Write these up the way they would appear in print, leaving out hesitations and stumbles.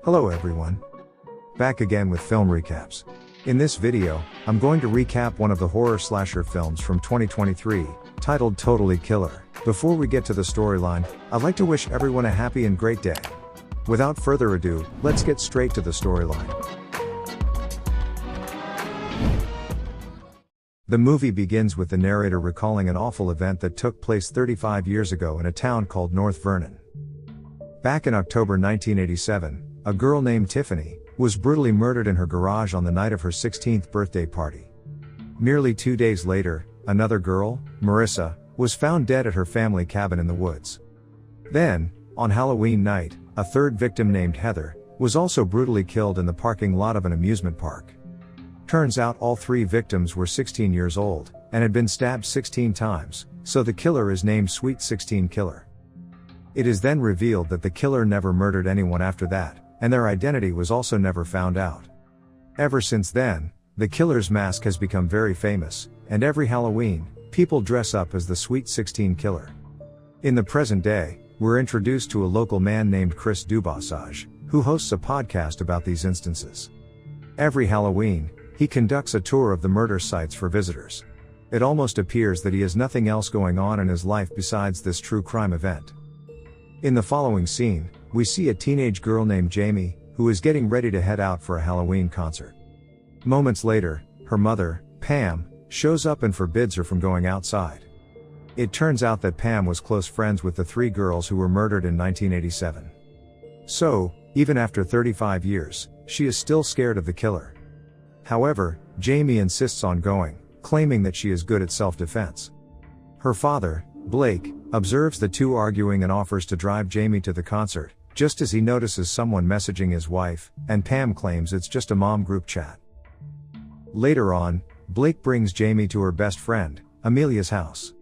Hello everyone. Back again with film recaps. In this video, I'm going to recap one of the horror slasher films from 2023, titled Totally Killer. Before we get to the storyline, I'd like to wish everyone a happy and great day. Without further ado, let's get straight to the storyline. The movie begins with the narrator recalling an awful event that took place 35 years ago in a town called North Vernon. Back in October 1987, a girl named Tiffany was brutally murdered in her garage on the night of her 16th birthday party. Merely 2 days later, another girl, Marissa, was found dead at her family cabin in the woods. Then, on Halloween night, a third victim named Heather was also brutally killed in the parking lot of an amusement park. Turns out all three victims were 16 years old and had been stabbed 16 times, so the killer is named Sweet 16 Killer. It is then revealed that the killer never murdered anyone after that, and their identity was also never found out. Ever since then, the killer's mask has become very famous, and every Halloween, people dress up as the Sweet 16 Killer. In the present day, we're introduced to a local man named Chris Dubossage, who hosts a podcast about these instances. Every Halloween, he conducts a tour of the murder sites for visitors. It almost appears that he has nothing else going on in his life besides this true crime event. In the following scene, we see a teenage girl named Jamie, who is getting ready to head out for a Halloween concert. Moments later, her mother, Pam, shows up and forbids her from going outside. It turns out that Pam was close friends with the three girls who were murdered in 1987. So, even after 35 years, she is still scared of the killer. However, Jamie insists on going, claiming that she is good at self-defense. Her father, Blake, observes the two arguing and offers to drive Jamie to the concert, just as he notices someone messaging his wife, and Pam claims it's just a mom group chat. Later on, Blake brings Jamie to her best friend, Amelia's house.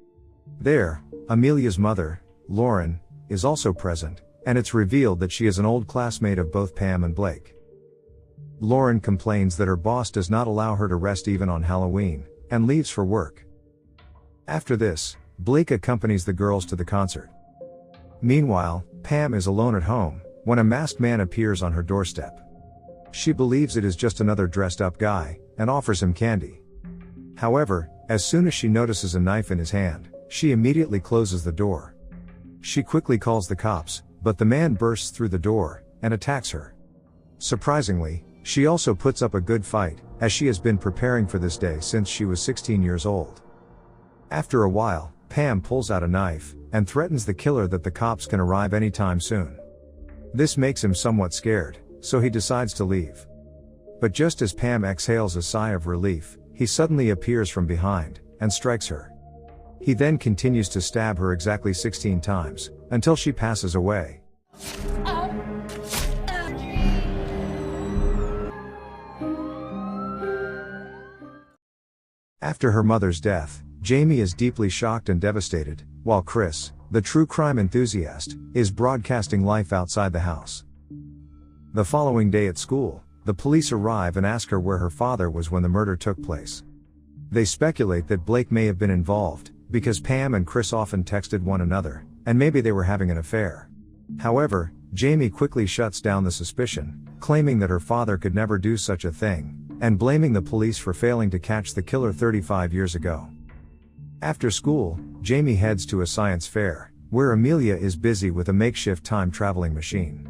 There, Amelia's mother, Lauren, is also present, and it's revealed that she is an old classmate of both Pam and Blake. Lauren complains that her boss does not allow her to rest even on Halloween, and leaves for work. After this, Blake accompanies the girls to the concert. Meanwhile, Pam is alone at home, when a masked man appears on her doorstep. She believes it is just another dressed-up guy, and offers him candy. However, as soon as she notices a knife in his hand, she immediately closes the door. She quickly calls the cops, but the man bursts through the door, and attacks her. Surprisingly, she also puts up a good fight, as she has been preparing for this day since she was 16 years old. After a while, Pam pulls out a knife, and threatens the killer that the cops can arrive anytime soon. This makes him somewhat scared, so he decides to leave. But just as Pam exhales a sigh of relief, he suddenly appears from behind, and strikes her. He then continues to stab her exactly 16 times, until she passes away. After her mother's death, Jamie is deeply shocked and devastated, while Chris, the true crime enthusiast, is broadcasting life outside the house. The following day at school, the police arrive and ask her where her father was when the murder took place. They speculate that Blake may have been involved, because Pam and Chris often texted one another, and maybe they were having an affair. However, Jamie quickly shuts down the suspicion, claiming that her father could never do such a thing, and blaming the police for failing to catch the killer 35 years ago. After school, Jamie heads to a science fair, where Amelia is busy with a makeshift time-traveling machine.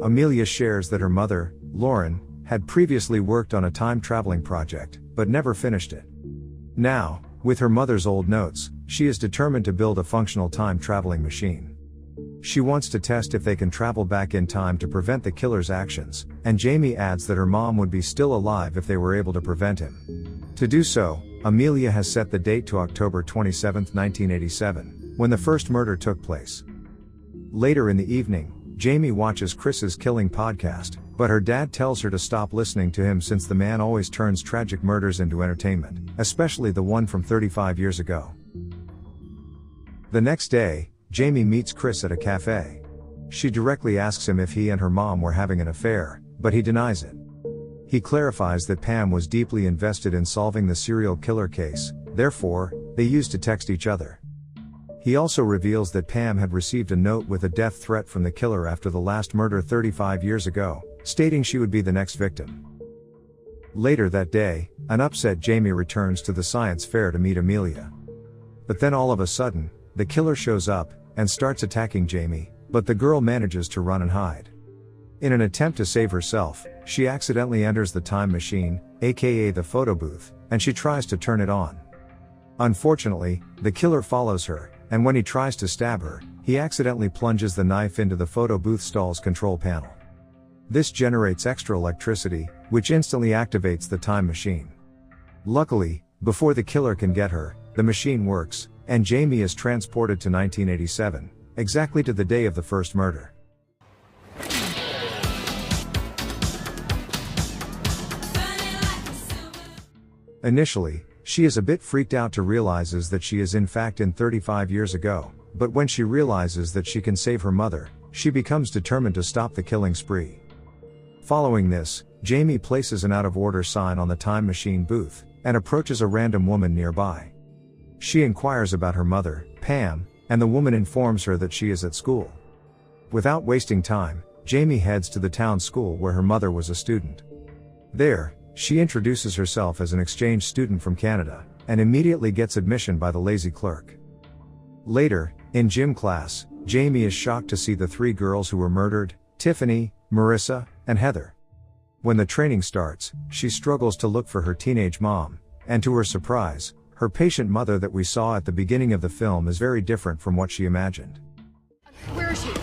Amelia shares that her mother, Lauren, had previously worked on a time-traveling project, but never finished it. Now, with her mother's old notes, she is determined to build a functional time-traveling machine. She wants to test if they can travel back in time to prevent the killer's actions, and Jamie adds that her mom would be still alive if they were able to prevent him. To do so, Amelia has set the date to October 27, 1987, when the first murder took place. Later in the evening, Jamie watches Chris's Killing podcast, but her dad tells her to stop listening to him since the man always turns tragic murders into entertainment, especially the one from 35 years ago. The next day, Jamie meets Chris at a cafe. She directly asks him if he and her mom were having an affair, but he denies it. He clarifies that Pam was deeply invested in solving the serial killer case, therefore, they used to text each other. He also reveals that Pam had received a note with a death threat from the killer after the last murder 35 years ago, stating she would be the next victim. Later that day, an upset Jamie returns to the science fair to meet Amelia. But then all of a sudden, the killer shows up and starts attacking Jamie, but the girl manages to run and hide. In an attempt to save herself, she accidentally enters the time machine, aka the photo booth, and she tries to turn it on. Unfortunately, the killer follows her, and when he tries to stab her, he accidentally plunges the knife into the photo booth stall's control panel. This generates extra electricity, which instantly activates the time machine. Luckily, before the killer can get her, the machine works, and Jamie is transported to 1987, exactly to the day of the first murder. Initially, she is a bit freaked out to realizes that she is in fact in 35 years ago, but when she realizes that she can save her mother, she becomes determined to stop the killing spree. Following this, Jamie places an out-of-order sign on the time machine booth, and approaches a random woman nearby. She inquires about her mother, Pam, and the woman informs her that she is at school. Without wasting time, Jamie heads to the town school where her mother was a student. There, she introduces herself as an exchange student from Canada, and immediately gets admission by the lazy clerk. Later, in gym class, Jamie is shocked to see the three girls who were murdered, Tiffany, Marissa, and Heather. When the training starts, she struggles to look for her teenage mom, and to her surprise, her patient mother that we saw at the beginning of the film is very different from what she imagined. Where is she? You're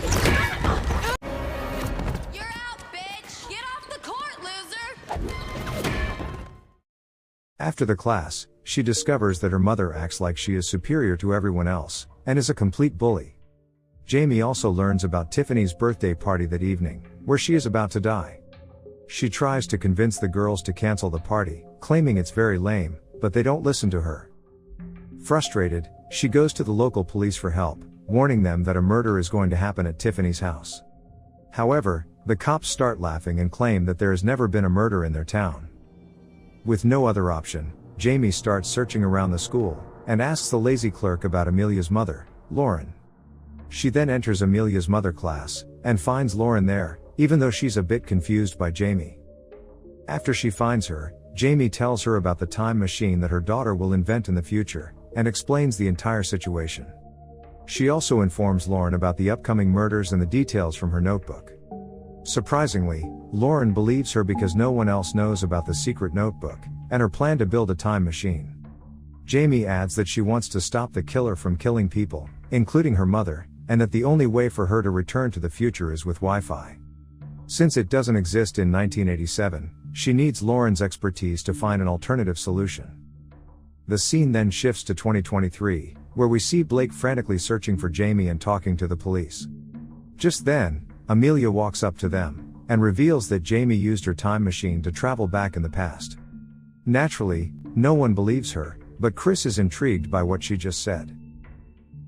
out, bitch! Get off the court, loser! After the class, she discovers that her mother acts like she is superior to everyone else, and is a complete bully. Jamie also learns about Tiffany's birthday party that evening, where she is about to die. She tries to convince the girls to cancel the party, claiming it's very lame, but they don't listen to her. Frustrated, she goes to the local police for help, warning them that a murder is going to happen at Tiffany's house. However, the cops start laughing and claim that there has never been a murder in their town. With no other option, Jamie starts searching around the school, and asks the lazy clerk about Amelia's mother, Lauren. She then enters Amelia's mother class, and finds Lauren there, even though she's a bit confused by Jamie. After she finds her, Jamie tells her about the time machine that her daughter will invent in the future, and explains the entire situation. She also informs Lauren about the upcoming murders and the details from her notebook. Surprisingly, Lauren believes her because no one else knows about the secret notebook, and her plan to build a time machine. Jamie adds that she wants to stop the killer from killing people, including her mother, and that the only way for her to return to the future is with Wi-Fi. Since it doesn't exist in 1987, she needs Lauren's expertise to find an alternative solution. The scene then shifts to 2023, where we see Blake frantically searching for Jamie and talking to the police. Just then, Amelia walks up to them, and reveals that Jamie used her time machine to travel back in the past. Naturally, no one believes her, but Chris is intrigued by what she just said.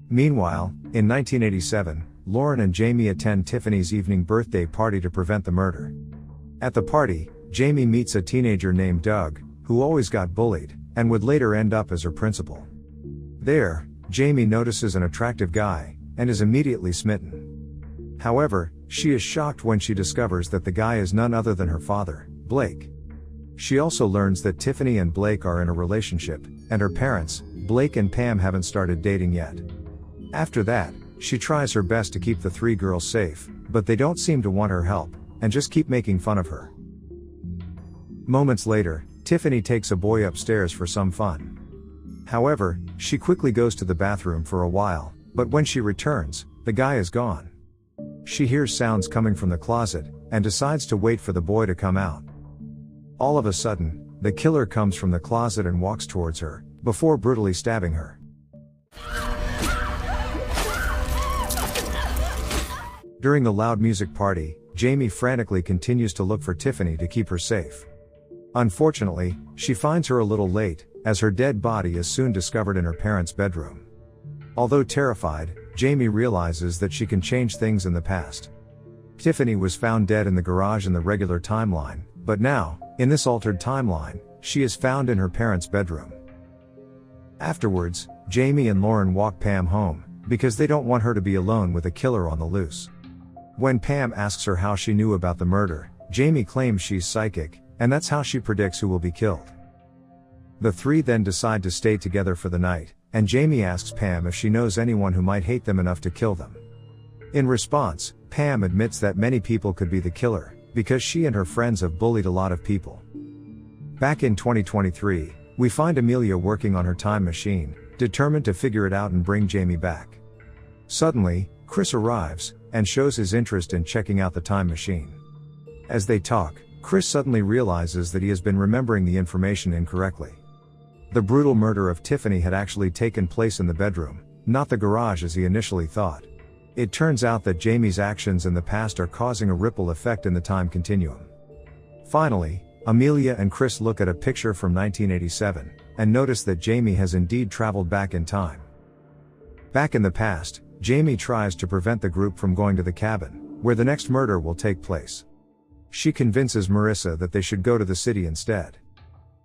Meanwhile, in 1987, Lauren and Jamie attend Tiffany's evening birthday party to prevent the murder. At the party, Jamie meets a teenager named Doug, who always got bullied, and would later end up as her principal. There, Jamie notices an attractive guy, and is immediately smitten. However, she is shocked when she discovers that the guy is none other than her father, Blake. She also learns that Tiffany and Blake are in a relationship, and her parents, Blake and Pam, haven't started dating yet. After that, she tries her best to keep the three girls safe, but they don't seem to want her help, and just keep making fun of her. Moments later, Tiffany takes a boy upstairs for some fun. However, she quickly goes to the bathroom for a while, but when she returns, the guy is gone. She hears sounds coming from the closet, and decides to wait for the boy to come out. All of a sudden, the killer comes from the closet and walks towards her, before brutally stabbing her. During the loud music party, Jamie frantically continues to look for Tiffany to keep her safe. Unfortunately, she finds her a little late, as her dead body is soon discovered in her parents' bedroom. Although terrified, Jamie realizes that she can change things in the past. Tiffany was found dead in the garage in the regular timeline, but now, in this altered timeline, she is found in her parents' bedroom. Afterwards, Jamie and Lauren walk Pam home, because they don't want her to be alone with a killer on the loose. When Pam asks her how she knew about the murder, Jamie claims she's psychic, and that's how she predicts who will be killed. The three then decide to stay together for the night, and Jamie asks Pam if she knows anyone who might hate them enough to kill them. In response, Pam admits that many people could be the killer, because she and her friends have bullied a lot of people. Back in 2023, we find Amelia working on her time machine, determined to figure it out and bring Jamie back. Suddenly, Chris arrives, and shows his interest in checking out the time machine. As they talk, Chris suddenly realizes that he has been remembering the information incorrectly. The brutal murder of Tiffany had actually taken place in the bedroom, not the garage as he initially thought. It turns out that Jamie's actions in the past are causing a ripple effect in the time continuum. Finally, Amelia and Chris look at a picture from 1987, and notice that Jamie has indeed traveled back in time. Back in the past, Jamie tries to prevent the group from going to the cabin, where the next murder will take place. She convinces Marissa that they should go to the city instead.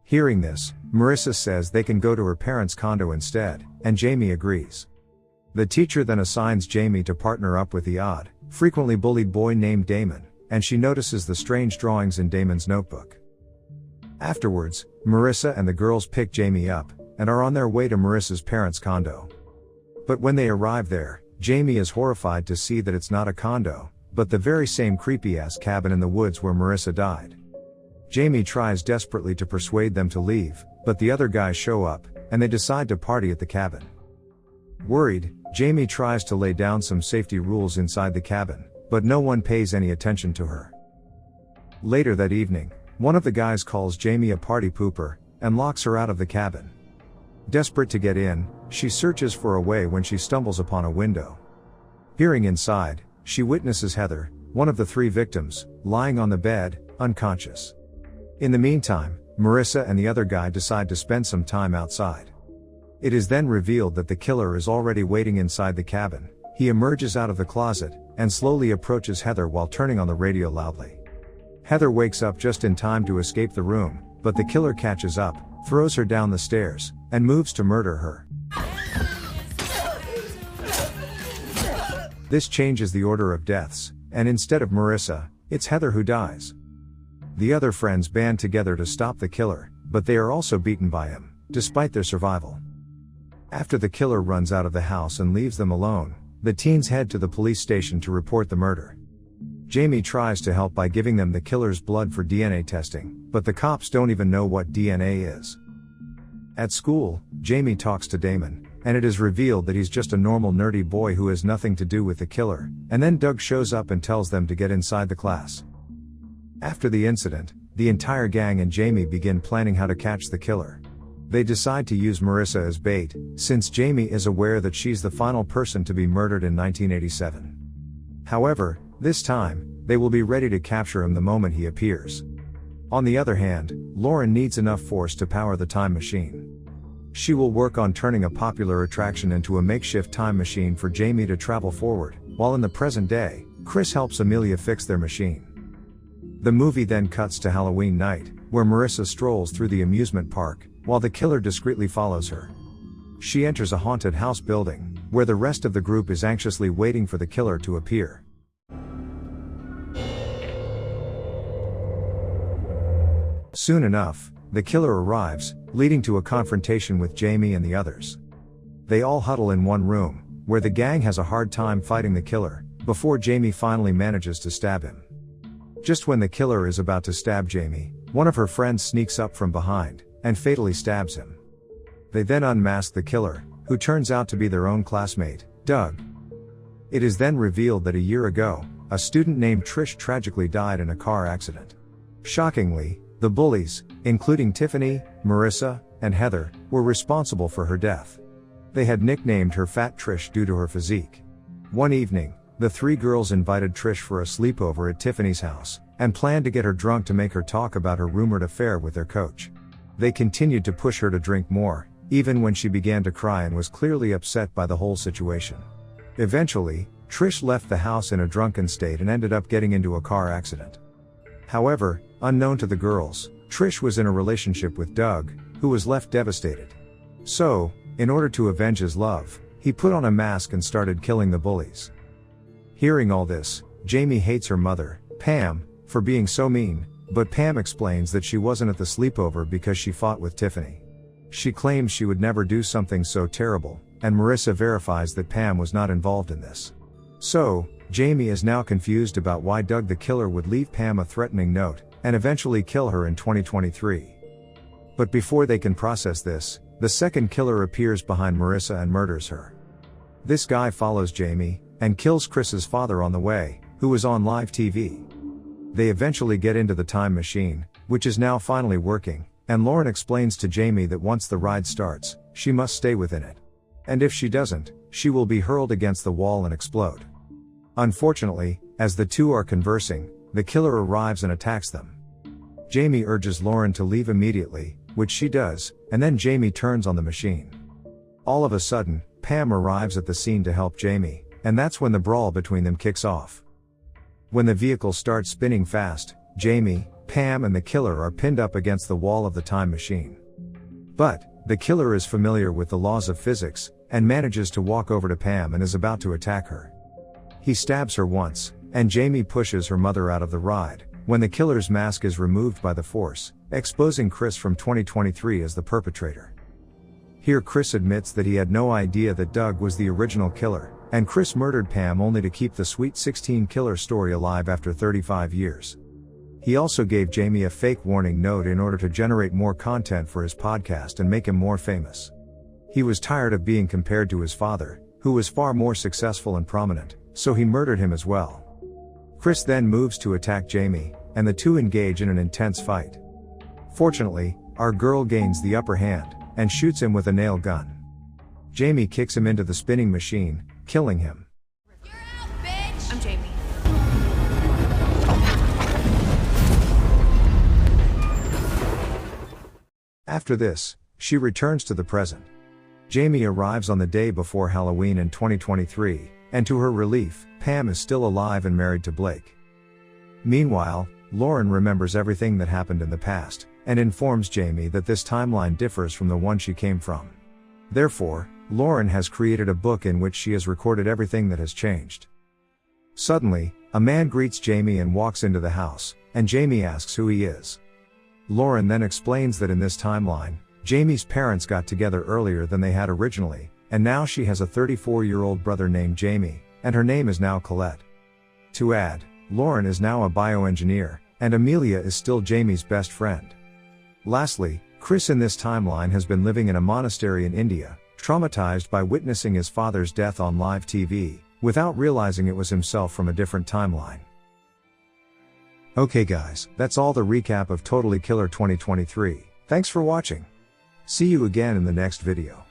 Hearing this, Marissa says they can go to her parents' condo instead, and Jamie agrees. The teacher then assigns Jamie to partner up with the odd, frequently bullied boy named Damon, and she notices the strange drawings in Damon's notebook. Afterwards, Marissa and the girls pick Jamie up, and are on their way to Marissa's parents' condo. But when they arrive there, Jamie is horrified to see that it's not a condo, but the very same creepy-ass cabin in the woods where Marissa died. Jamie tries desperately to persuade them to leave, but the other guys show up, and they decide to party at the cabin. Worried, Jamie tries to lay down some safety rules inside the cabin, but no one pays any attention to her. Later that evening, one of the guys calls Jamie a party pooper, and locks her out of the cabin. Desperate to get in, she searches for a way when she stumbles upon a window. Peering inside, she witnesses Heather, one of the three victims, lying on the bed, unconscious. In the meantime, Marissa and the other guy decide to spend some time outside. It is then revealed that the killer is already waiting inside the cabin. He emerges out of the closet, and slowly approaches Heather while turning on the radio loudly. Heather wakes up just in time to escape the room, but the killer catches up, throws her down the stairs, and moves to murder her. This changes the order of deaths, and instead of Marissa, it's Heather who dies. The other friends band together to stop the killer, but they are also beaten by him, despite their survival. After the killer runs out of the house and leaves them alone, the teens head to the police station to report the murder. Jamie tries to help by giving them the killer's blood for DNA testing, but the cops don't even know what DNA is. At school, Jamie talks to Damon, and it is revealed that he's just a normal nerdy boy who has nothing to do with the killer, and then Doug shows up and tells them to get inside the class. After the incident, the entire gang and Jamie begin planning how to catch the killer. They decide to use Marissa as bait, since Jamie is aware that she's the final person to be murdered in 1987. However, this time, they will be ready to capture him the moment he appears. On the other hand, Lauren needs enough force to power the time machine. She will work on turning a popular attraction into a makeshift time machine for Jamie to travel forward, while in the present day, Chris helps Amelia fix their machine. The movie then cuts to Halloween night, where Marissa strolls through the amusement park, while the killer discreetly follows her. She enters a haunted house building, where the rest of the group is anxiously waiting for the killer to appear. Soon enough, the killer arrives, leading to a confrontation with Jamie and the others. They all huddle in one room, where the gang has a hard time fighting the killer, before Jamie finally manages to stab him. Just when the killer is about to stab Jamie, one of her friends sneaks up from behind, and fatally stabs him. They then unmask the killer, who turns out to be their own classmate, Doug. It is then revealed that a year ago, a student named Trish tragically died in a car accident. Shockingly, the bullies, including Tiffany, Marissa, and Heather, were responsible for her death. They had nicknamed her Fat Trish due to her physique. One evening, the three girls invited Trish for a sleepover at Tiffany's house, and planned to get her drunk to make her talk about her rumored affair with their coach. They continued to push her to drink more, even when she began to cry and was clearly upset by the whole situation. Eventually, Trish left the house in a drunken state and ended up getting into a car accident. However, unknown to the girls, Trish was in a relationship with Doug, who was left devastated. So, in order to avenge his love, he put on a mask and started killing the bullies. Hearing all this, Jamie hates her mother, Pam, for being so mean, but Pam explains that she wasn't at the sleepover because she fought with Tiffany. She claims she would never do something so terrible, and Marissa verifies that Pam was not involved in this. So, Jamie is now confused about why Doug the killer would leave Pam a threatening note, and eventually kill her in 2023. But before they can process this, the second killer appears behind Marissa and murders her. This guy follows Jamie, and kills Chris's father on the way, who was on live TV. They eventually get into the time machine, which is now finally working, and Lauren explains to Jamie that once the ride starts, she must stay within it. And if she doesn't, she will be hurled against the wall and explode. Unfortunately, as the two are conversing, the killer arrives and attacks them. Jamie urges Lauren to leave immediately, which she does, and then Jamie turns on the machine. All of a sudden, Pam arrives at the scene to help Jamie, and that's when the brawl between them kicks off. When the vehicle starts spinning fast, Jamie, Pam and the killer are pinned up against the wall of the time machine. But, the killer is familiar with the laws of physics, and manages to walk over to Pam and is about to attack her. He stabs her once, and Jamie pushes her mother out of the ride, when the killer's mask is removed by the force, exposing Chris from 2023 as the perpetrator. Here Chris admits that he had no idea that Doug was the original killer, and Chris murdered Pam only to keep the Sweet 16 killer story alive after 35 years. He also gave Jamie a fake warning note in order to generate more content for his podcast and make him more famous. He was tired of being compared to his father, who was far more successful and prominent, so he murdered him as well. Chris then moves to attack Jamie, and the two engage in an intense fight. Fortunately, our girl gains the upper hand, and shoots him with a nail gun. Jamie kicks him into the spinning machine, killing him. You're out, bitch! I'm Jamie. After this, she returns to the present. Jamie arrives on the day before Halloween in 2023, and to her relief, Pam is still alive and married to Blake. Meanwhile, Lauren remembers everything that happened in the past, and informs Jamie that this timeline differs from the one she came from. Therefore, Lauren has created a book in which she has recorded everything that has changed. Suddenly, a man greets Jamie and walks into the house, and Jamie asks who he is. Lauren then explains that in this timeline, Jamie's parents got together earlier than they had originally, and now she has a 34-year-old brother named Jamie, and her name is now Colette. To add, Lauren is now a bioengineer, and Amelia is still Jamie's best friend. Lastly, Chris in this timeline has been living in a monastery in India, traumatized by witnessing his father's death on live TV, without realizing it was himself from a different timeline. Okay guys, that's all the recap of Totally Killer 2023. Thanks for watching. See you again in the next video.